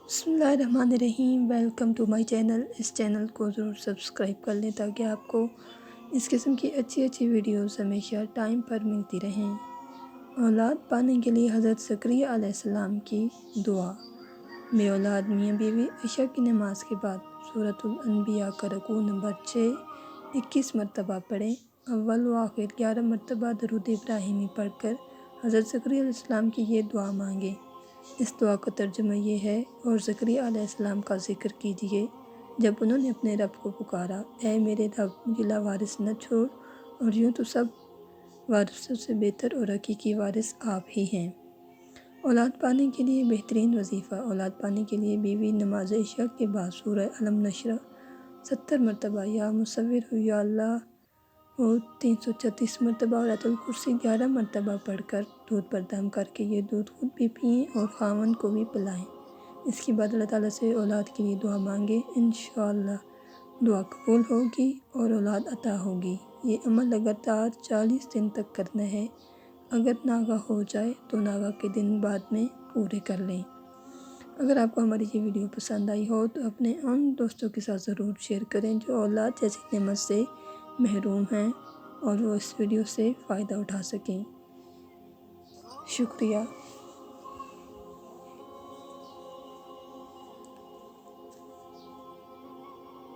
بسم اللہ الرحمن الرحیم۔ Welcome to my channel. اس چینل کو ضرور سبسکرائب کر لیں تاکہ آپ کو اس قسم کی اچھی ویڈیوز ہمیشہ ٹائم پر ملتی رہیں۔ اولاد پانے کے لیے حضرت زکریا علیہ السلام کی دعا۔ بے اولاد میاں بیوی عشاء کی نماز کے بعد سورۃ الانبیاء کا رکوع نمبر 6 21 مرتبہ پڑھیں۔ اول و آخر 11 مرتبہ درود ابراہیمی پڑھ کر حضرت زکریا علیہ السلام کی یہ دعا مانگیں۔ اس دعا کا ترجمہ یہ ہے: اور زکریا علیہ السلام کا ذکر کیجئے جب انہوں نے اپنے رب کو پکارا، اے میرے رب، مجھے لاوارث نہ چھوڑ، اور یوں تو سب وارثوں سے بہتر اور حقیقی وارث آپ ہی ہیں۔ اولاد پانے کے لیے بہترین وظیفہ۔ اولاد پانے کے لیے بیوی نماز عشاء کے بعد سورہ الم نشرح 70 مرتبہ، یا مصور ہو یا اللہ ہو 336 مرتبہ اور آیت الکرسی 11 مرتبہ پڑھ کر دودھ پر دم کر کے یہ دودھ خود بھی پئیں اور خاوند کو بھی پلائیں۔ اس کے بعد اللہ تعالیٰ سے اولاد کے لیے دعا مانگیں۔ انشاءاللہ دعا قبول ہوگی اور اولاد عطا ہوگی۔ یہ عمل لگاتار 40 دن تک کرنا ہے۔ اگر ناغہ ہو جائے تو ناغہ کے دن بعد میں پورے کر لیں۔ اگر آپ کو ہماری یہ ویڈیو پسند آئی ہو تو اپنے ان دوستوں کے ساتھ ضرور شیئر کریں جو اولاد جیسی نعمت سے محروم ہیں اور وہ اس ویڈیو سے فائدہ اٹھا سکیں۔ شکریہ۔